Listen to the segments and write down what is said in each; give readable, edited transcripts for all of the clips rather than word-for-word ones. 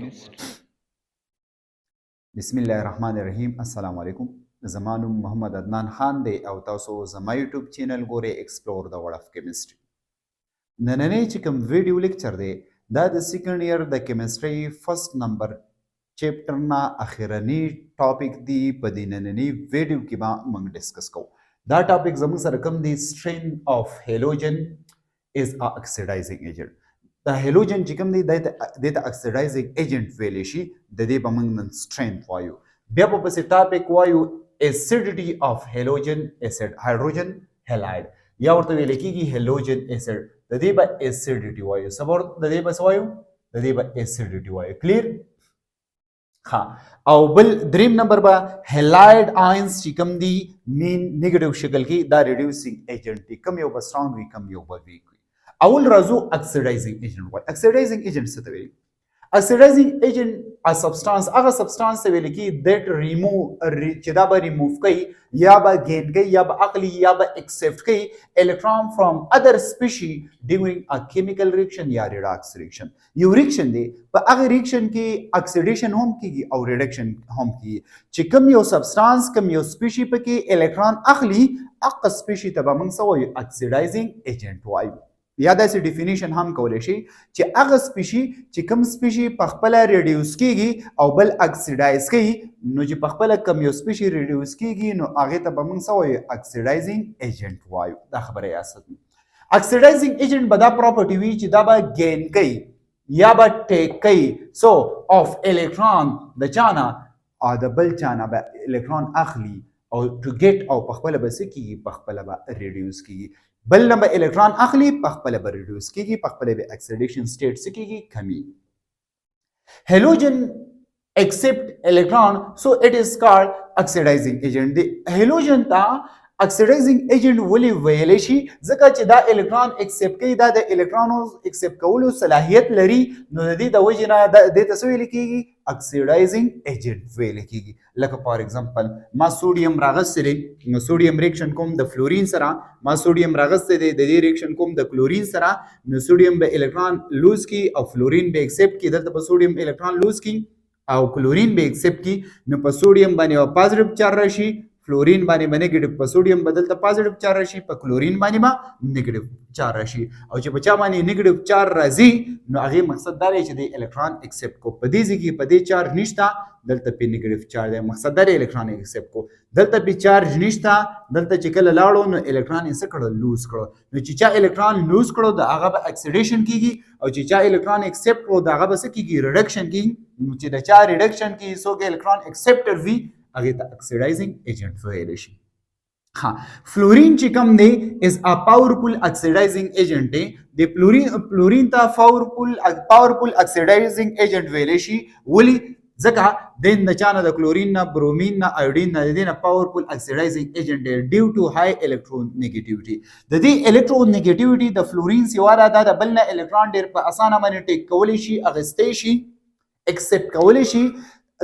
chemist. बिस्मिल्लाहिर्रहमानिर्रहीम अस्सलाम वालेकुम ज़मानु मोहम्मद अदनान खान दे او تاسو زما یوټیوب چینل ګوري ایکسپلور د ورډ اف کیمستري نننې چې کوم ویډیو لیکچر دی دا د سیکنډ ایئر د کیمستري فرست نمبر چیپټر نه اخرنی ټاپک دی په دې نننې ویډیو کې به موږ ډسکس کوو دا ټاپک زموږ سره کوم دی strength of halogen is a oxidizing agent د هالوجن چې کوم دی د اکسیډایزینګ ایجنټ ویل شي د دې په موږ نن strength وایو بیا په پسې ټاپک وایو acidity of halogen acid hydrogen halide یا ورته ویل کېږي هالوجن اسید د دې به acidity وایو سبور د دې به وایو د دې به acidity وایو کلیر ها او بل دریم نمبر به هلاید آینز چې کوم دی مین نیگیټیو شکل کې دا ریډیوسینګ ایجنټ دی کم یو به سترونګ وي کم یو به ویک وي اول راځو اکسیډایزینګ ایجنټ وایي اکسیډایزینګ ایجنټ څه ته وایي اکسیډایزینګ ایجنټ ا سبسټانس هغه سبسټانس ته ویل کی دیٹ ریموو چې دا به ریموو کوي یا به گین کوي یا به اخلي یا به ایکسپټ کوي الکترون فرام ادر سپیشي ډیورینګ ا کیمیکل ریاکشن یا ریډاکس ریاکشن یو ریاکشن دی په هغه ریاکشن کې اکسیډیشن هم کیږي او ریډکشن هم کیږي چې کوم یو سبسټانس کوم یو سپیشي پکې الکترون اخلي هغه سپیشي ته به موږ څه وایو اکسیډایزینګ ایجنټ وایو یا داسې ډیفینیشن هم کولی شي چې هغه سپیشي چې کوم سپیشي په خپله ریډیوس کیږي او بل اکسیډایز کوي نو چې په خپله کوم یو سپیشي ریډیوس کیږي نو هغې ته به موږ څه وایو اکسیډایزینګ ایجنټ وایو دا خبره یاد ساتئ اکسیډایزینګ ایجنټ به دا پراپرټي وي چې دا به گین کوي یا به ټیک کوي سو آف الکترون د چانه او د بل چانه به الکترون اخلي او ټو ګیټ او په خپله به څه کیږي په خپله به ریډیوس کیږي بل نمبر الکترون اخلي په خپل به ریډیوس کیږي په خپل به اکسیډیشن سټیټ څه کیږي کمی هالوجن accept electron so it is called oxidizing agent the halogen ta oxidizing agent ولې ویل شي ځکه چې دا الکترون ایکسپټ کوي دا د الکترونو ایکسپټ کولو صلاحیت لري نو د دې د وجې نه د ته څه ویل کیږي اکسیډایزینګ ایجنټ ویل کیږي لکه فار ایگزامپل ما سوډیم راغسته دی نو سوډیم ریاکشن کوم د فلورین سره ما سوډیم راغسته دی د دې ریاکشن کوم د کلورین سره نو سوډیم به الکترون لوز کی او فلورین به ایکسپټ کی دلته په سوډیم الکترون لوز کی او کلورین به ایکسپټ کی نو په سوډیم باندې پازیټیو چارج راشي فلورین باندې نیگیټیو په سوډیم بدل ته پازیټیو چارج راشي په کلورین باندې ما نیگیټیو چارج راشي او چې په چا باندې نیگیټیو چارج راځي نو هغه مقصد دا دی چې د الکترون ایکسپټ کو په دې ځکه په دې چارج نشته دلته په نیگیټیو چارج دی مقصد دا دی الکترون ایکسپټ کو دلته په چارج نشته دلته چې کله لاړو نو الکترون یې څه کړو لوز کړو نو چې چا الکترون لوز کړو د هغه به اکسیډیشن کیږي او چې چا الکترون ایکسپټ کړو د هغه به څه کیږي ریډکشن کیږي نو چې د چا ریډکشن کیږي سو کې الکترون ایکسپټر وي هغه ته اکسیډایزینګ ایجنټ ویل شي ها فلورین چې کوم دی از ا پاورفل اکسیډایزینګ ایجنټ دی د فلورین ته پاورفل اکسیډایزینګ ایجنټ ویل شي ولی ځکه د چانه د کلورین نه برومین نه آیودین نه د دې نه پاورفل اکسیډایزینګ ایجنټ دی ډیو ټو های الکترون نیگیټیویټي د دې الکترون نیگیټیویټي د فلورین سیواره د بل نه الکترون ډیر په اسانه باندې ټیک کولی شي اغستې شي ایکسپټ کولی شي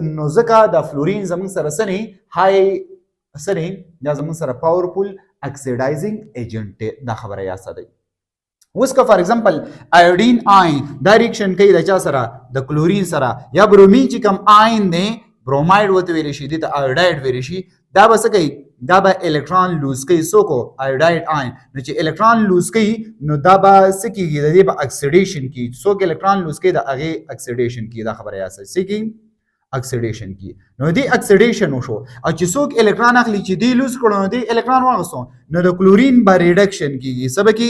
نو ځکه د فلورین زموږ سره سنې های سنې دا زموږ سره پاورفل اکسیډایزینګ ایجنټ دا خبره یاد ساتئ اوس که فار ایگزامپل آیوډین آین دا ریاکشن کوي د چا سره د کلورین سره یا برومین چې کوم آین دی بروماید ورته ویل شي دې ته آیوډاید ویل شي دا به څه کوي دا به الکترون لوز کوي څوک آیوډاید آین نو چې الکترون لوز کوي نو دا به څه کیږي د دې به اکسیډیشن کیږي څوک الکترون لوز کوي د هغې اکسیډیشن کیږي دا خبره یاد ساتئ څه کیږي اکسیډیشن کی نو دی اکسیډیشن وشو او چې څوک الکترون اخلي چې دی لوز کړو نو دی الکترون واغستو نو د کلورین به ریډکشن کیږي سبا کی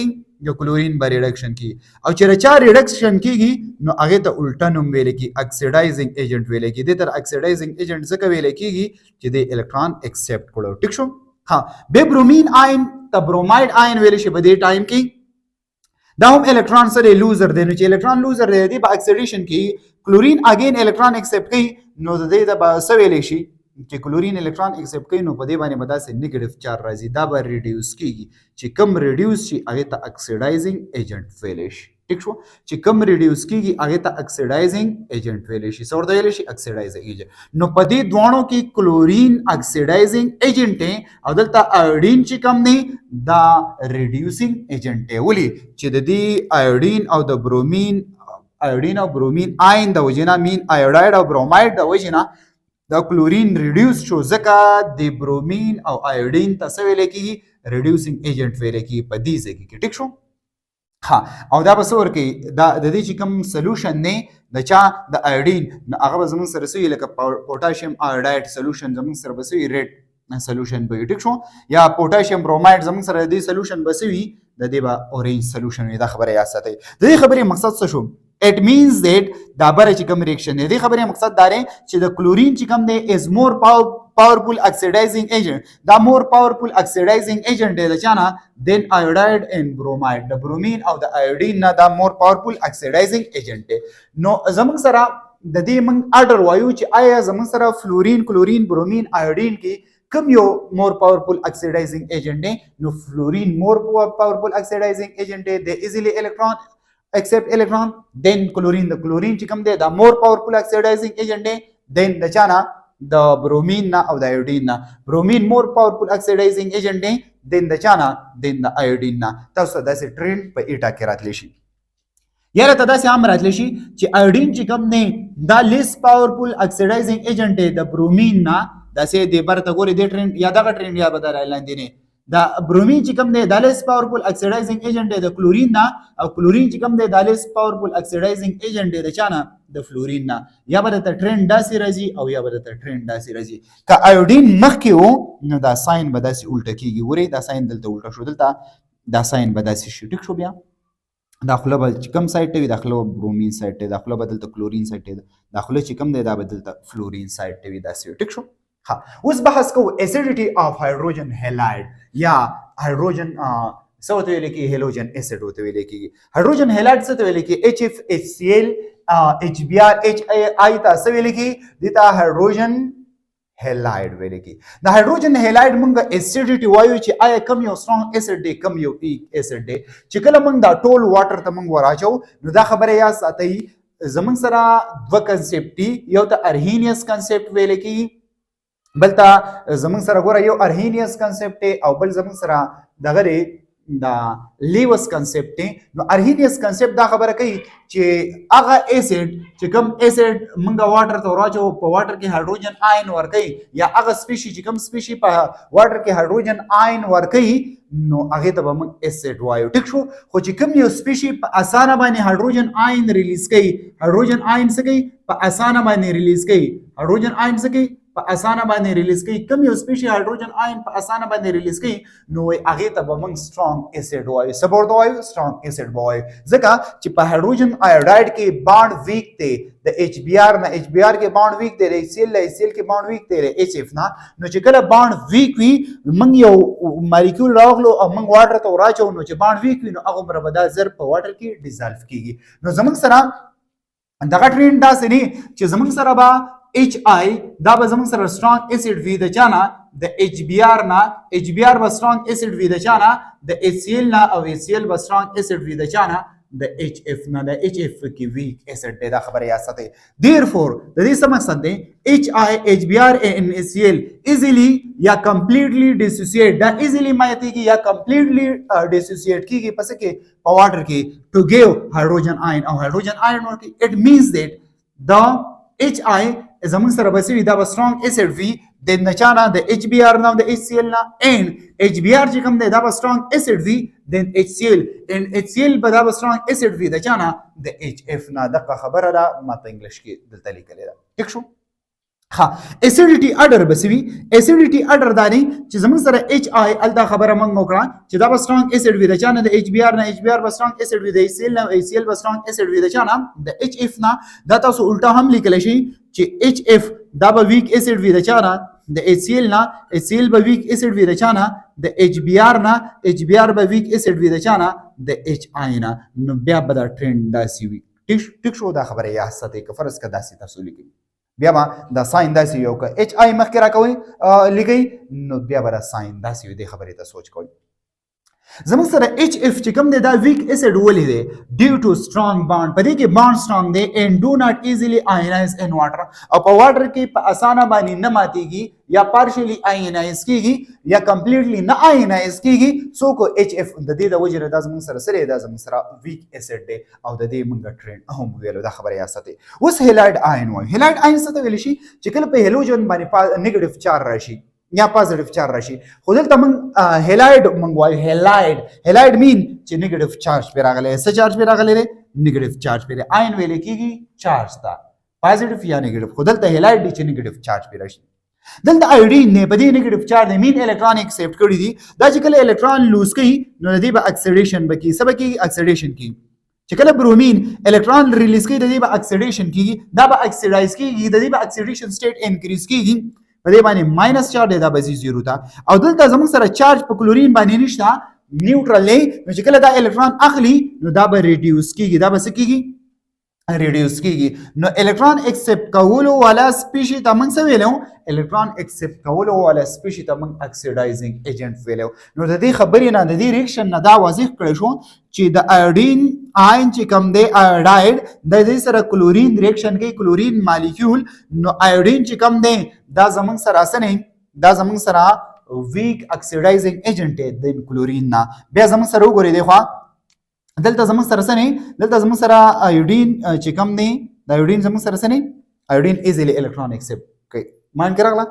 د کلورین به ریډکشن کی او چې رچا ریډکشن کیږي نو هغه ته الټا نوم ویل کی اکسیډایزینګ ایجنټ ویل کی د تر اکسیډایزینګ ایجنټ څه ویل کیږي چې د الکترون ایکسپټ کړو ټیک شو ها به برومین آین ته بروماید آین ویل شي په دې ټایم کې دا هم الکترون سره لوزر دی نو چې الکترون لوزر دی په اکسیډیشن کې کلورین اگین الکترون ایکسپټ کوي نو د دې د څه ویلی شي چې کلورین الکترون ایکسپټ کوي نو په دې باندې به داسې نیګیټیو چارج راځي دا به ریډیوس کیږي چې کم ریډیوس شي هغې ته اکسیډایزینګ ایجنټ ویلی شي ټیک شو چې کم ریډیوس کیږي هغې ته اکسیډایزینګ ایجنټ ویلی شي څه ورته ویلی شي اکسیډایزینګ ایجنټ نو په دې دواړو کې کلورین اکسیډایزینګ ایجنټ دی او دلته آیوډین چې کم دی دا ریډیوسینګ ایجنټ دی ولې چې د دې آیوډین او د برومین آیوډین او برومین آین د وجنه مین آیوډاید او بروماید د وجنه دا کلورین ریډیوس شو ځکه د برومین او آیوډین ته څه ویل کیږي ریډیوسینګ ایجنټ ویل کیږي په دې ځای کې ټیک شو. ها او دا به څه ورکوي دا د دې چې کوم سلوشن دی د چا د آیوډین هغه به زموږ سره سوي لکه پوټاشیم آیوډاید سلوشن زموږ سره به سوي ریډ سلوشن به ټیک شو یا پوټاشیم بروماید زموږ سره د دې سلوشن به سوي د دې به اورینج سلوشن وي. دا خبره یاد ساتئ. د دې خبرې مقصد څه شو؟ it means that دا بره چې کوم ریاکشن دی د خبرې مقصد دا دی چې د کلورین چې کوم دی is more powerful oxidizing agent دا more powerful oxidizing agent دی د چانه then iodide and bromide د برومین او د آیوډین نه دا more powerful oxidizing agent دی. نو زموږ سره د دې موږ اډر وایو چې آیا زموږ سره فلورین کلورین برومین آیوډین کې کوم یو more powerful oxidizing agent دی؟ نو فلورین more powerful oxidizing agent دی د easily electron accept electron then chlorine the chlorine چې کوم دی دا more powerful oxidizing agent دی then د چانا د برومین نه او د آیوډین نه برومین more powerful oxidizing agent دی then د چانا then د آیوډین نه. تاسو داسې ټرند په ایټا کې راتلی شي یاره ته داسې هم راتلی شي چې آیوډین چې کوم دی دا لیس پاورفل اکسیډایزینګ ایجنټ دی د برومین نه داسې د برته ګوري د ټرند یا دغه ټرند یا به در لاندې نه دا برومین چې کوم دی دا لیس پاورفل اکسیډایزینګ ایجنټ دی د کلورین نه او کلورین چې کوم دی دا لیس پاورفل اکسیډایزینګ ایجنټ دی د چا نه د فلورین نه. یا به درته ټرند داسې راځي او یا به درته ټرند داسې راځي. که آیوډین مخکې و نو دا ساین به داسې الټه کېږي. ورئ دا ساین دلته الټه شو دلته دا ساین به داسې شي ټیک شو. بیا دا خوله به چې کوم سایډ ته وي دا خوله به برومین سایډ ته دا خوله به دلته کلورین سایډ ته دا خوله چې کوم دی دا به دلته فلورین سایډ ته وي داسې ټیک شو. ها اوس بحث کوو acidity of hydrogen halide یا هایدروجن څه ورته ویل کېږي هیلوجن اسید ورته ویل کېږي. هایدروجن هیلایډ څه ته ویل کېږي HF HCl HBr HI ته څه ویل کېږي دې ته هایدروجن هیلایډ ویل کېږي. د هایدروجن هیلایډ موږ اسیډیټي وایو چې آیا کم یو سترونګ اسید دی کم یو ویک اسید دی. چې کله موږ دا ټول واټر ته موږ وراچو نو دا خبره یاد ساتئ زموږ سره دوه کنسپټ دي یو ته ارهینیس کنسپټ ویل کېږي بل ته زموږ سره ګوره یو ارهینیس کنسپټ دی او بل زموږ سره دغه دی دا لیوس کنسپټ دی. نو ارهینیس کنسپټ دا خبره کوي چې هغه اسید چې کوم اسید موږ واټر ته وراچو په واټر کې هایدروجن آین ورکوي یا هغه سپیشي چې کوم سپیشي په واټر کې هایدروجن آین ورکوي نو هغه ته به موږ اسید وایو ټیک شو. خو چې کوم یو سپیشي په اسانه باندې هایدروجن آین ریلیز کوي هایدروجن آین څه کوي په اسانه باندې ریلیز کوي هایدروجن آین څه کوي په اسانه باندې ریلیز کوي کوم یو سپیشي هایدروجن آین په اسانه باندې ریلیز کوي نو هغه ته به موږ سترونګ اسید وایو. څه به ورته وایو سترونګ اسید به وایو ځکه چې په هایدروجن آیوډاید کې بانډ ویک دی د ایچ بی آر نه ایچ بی آر کې بانډ ویک دی د ایچ سی ایل نه ایچ سی ایل کې بانډ ویک دی د ایچ اف نه. نو چې کله بانډ ویک وي موږ یو مالیکول راغلو او موږ واټر ته وراچو نو چې بانډ ویک وي نو هغه عمره به دا زر په واټر کې ډیزالف کیږي. نو زموږ سره دغه ټرینډ داسې نه چې زموږ سره به ایچ آی دا به زموږ سره سترونګ اسید وي د چا نه د ایچ بی آر نه ایچ بی آر به سترونګ اسید وي د چا نه د ایچ سی ایل نه او ایچ سی ایل به سترونګ اسید وي د چا نه د ایچ اف نه د ایچ اف کې ویک اسید دی. دا خبره یاد ساتئ. دیرفور د دې څه مقصد دی ایچ آی ایچ بی آر ان ایچ سی ایل ایزیلی یا کمپلیټلی ډیسوسییټ دا ایزیلی مایتېږي یا کمپلیټلی ډیسوسییټ کیږي پس کې په واټر کې ټو ګیو هایدروجن آین او هایدروجن آین ورکوي. اټ مینز دیټ د ایچ آی زموږ سره به څه وي دا به سترونګ اسید وي د چا نه د ایچ بی آر نه او د ایچ سی ایل نه اینډ ایچ بی آر چې کوم دی دا به سترونګ اسید وي دین ایچ سی ایل اینډ ایچ سی ایل به دا به سترونګ اسید وي د چا نه د ایچ اف نه. دغه خبره ده ما په انګلیش کې دلته لیکلې ده ټیک شو. ها اسیډیټي اډر بسوي اسیډیټي اډر دانی چې زموږ سره ایچ آی الدا خبره موږ وکړه چې دا به سترونګ اسید وي د چا نه د ایچ بی آر نه ایچ بی آر به سترونګ اسید وي د ایچ سی ایل نه ایچ سی ایل به سترونګ اسید وي د چا نه د ایچ اف نه. دا تاسو الټا هم لیکلی شي چې ایچ اف دا به ویک اسید وي د چا نه د ایچ سی ایل نه ایچ سی ایل به ویک اسید وي د چا نه د ایچ بی آر نه ایچ بی آر به ویک اسید وي د چا نه د ایچ آی نه. نو بیا به دا ټرند داسې وي ټیک شو. دا خبره یاد ساتئ که فرض که داسې تاسو لیکئ بیا به دا ساین داسې یو که ایچ آی مخکې راکوئ لیکئ نو بیا به دا ساین داسې وي دې خبرې ته سوچ کوئ. زموږ سره اچ اف چې کوم دی دا ویک اسید ولې دی ډیو ټو سترونګ بانډ په دې کې بانډ سترونګ دی and do not easily ionize in water او په واټر کې په اسانه باندې نه ماتېږي یا پارشلی آینایز کیږي یا کمپلیټلی نه آینایز کیږي سو کو اچ اف د دې د وجه دا زموږ سره سره دا زموږ سره ویک اسید دی او د دې موږ ټرند هم ویلو دا خبره یا ساتي اوس هیلاید آین وای هیلاید آین څه ته ویل شي چې کله په هالوجن باندې نیگیټیو چارج راشي یا پازیټیو چارج راشي خو دلته موږ هیلاید موږ وایو هیلاید مین چې نیگیټیو چارج پر راغلی څه چارج پر راغلی دی نیگیټیو چارج پر آین ویل کیږي چارج تا پازیټیو یا نیگیټیو خو دلته هیلاید دی چې نیگیټیو چارج پر راشي دلته آیودین نه په دې نیگیټیو چارج د مین الکترون ایکسپټ کړی دي دا چې کله الکترون لوز کوي نو د دې به اکسیډیشن بکی سبا کی اکسیډیشن کی چې کله برومین الکترون ریلیز کوي د دې به اکسیډیشن کیږي دا به اکسیډایز کیږي د دې به اکسیډیشن سټیټ انکریز کیږي په دې باندې ماینس چارج دا به زیرو تا او دلته زموږ سره چارج په کلورین باندې نشته نیوټرل نه نو چې کله دا الکترون اخلي نو دا به ریډیوس کیږي دا به څه کیږي ریډیوس کیږي نو الکترون ایکسپټ کولو والا سپیشي ته موږ څه ویلو الکترون ایکسپټ کولو والا سپیشي ته موږ اکسیډایزینګ ایجنټ ویلو نو د دې خبرې نه د دې ریاکشن نه دا واضح کړی شو چې د آیودین آین چې کوم دی آیوډاید د دې سره کلورین ریاکشن کوي کلورین مالیکول نو آیودین چې کوم دی دا زموږ سره اسنه دا زموږ سره ویک اکسیډایزینګ ایجنټ دی د کلورین نه بیا زموږ سره وګورئ دی خو دلته زموږ سره سنه دلته زموږ سره آیودین چې کوم دی د آیودین زموږ سره سنه آیودین ایزیلی الکترون ایکسپټ کوي مان کړغلا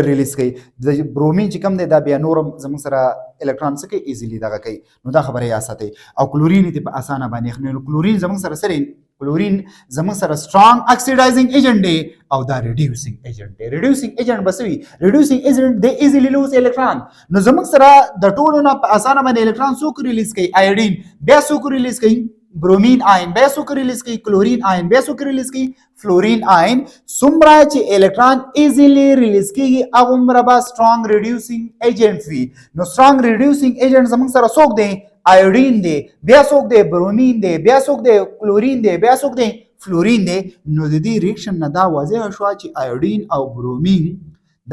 ریلیز کوي د برومین چې کوم دی دا بیا نورم زموږ سره الکترون څخه ایزیلی دغه کوي نو دا خبره یا ساتي او کلورین ته په اسانه باندې خنل کلورین زموږ سره سره کلورین زموږ سره سترونګ اکسیډایزینګ ایجنټ دی او دا ریډیوسینګ ایجنټ دی ریډیوسینګ ایجنټ بسوي ریډیوسینګ ایجنټ دی ایزیلی لوز الکترون نو زموږ سره د ټولو نه په اسانه باندې الکترون څوک ریلیز کوي آیودین بیا څوک ریلیز کوي برومین آین بیا څوک ریلیز کوي کلورین آین بیا څوک ریلیز کوي فلورین آین څومره چې الکترون ایزیلی ریلیز کیږي هغومره به سترونګ ریډیوسینګ ایجنټ وي نو سترونګ ریډیوسینګ ایجنټ زموږ سره څوک دی آیودین دی بیا څوک دی برومین دی بیا څوک دی کلورین دی بیا څوک دی فلورین دی نو د دې ریاکشن نه دا واضح شو چې آیودین او برومین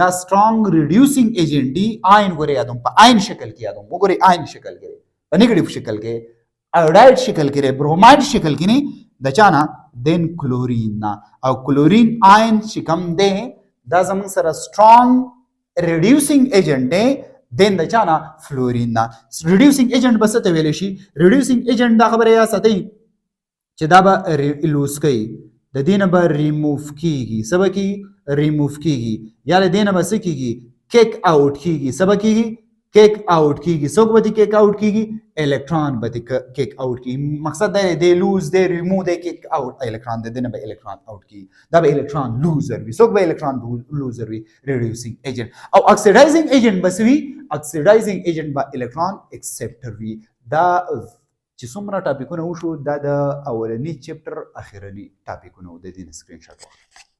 دا سترونګ ریډیوسینګ ایجنټ دی آین ګوري یادوم په آین شکل کې یادوم وګورئ آین شکل کې په نیگیټیو شکل کې آیوډاید شکل کې بروماید شکل کې نه د چانا دین کلورین نا او کلورین آین چې کوم دی دا زموږ سره سترونګ ریډیوسینګ ایجنټ دی دین د چانا فلورین نا ریډیوسینګ ایجنټ بس ته ویل شي ریډیوسینګ ایجنټ دا خبره یا ساتي چې دا به لوز کوي د دینه به ریموف کیږي سبا کی ریموف کیږي یا د دینه بس کیږي کیک آؤٹ کیږي سبا کیږي کیک آؤٹ کیږي څوک به کیک آؤٹ کیږي الکترون به کیک آؤٹ کیږي مقصد دا دی لوز دی ریموو دی کیک آؤٹ الکترون د دینه به الکترون آؤٹ کیږي دا به الکترون لوزر وي څوک به الکترون لوزر وي ریډیوسینګ ایجنټ او اکسیډایزینګ ایجنټ بس وي اکسیډایزینګ ایجنټ به الکترون ایکسپټر وي دا چې څومره ټاپکونه وشو دا د اولنی چپټر اخرنی ټاپکونه د دې سکرین شاټ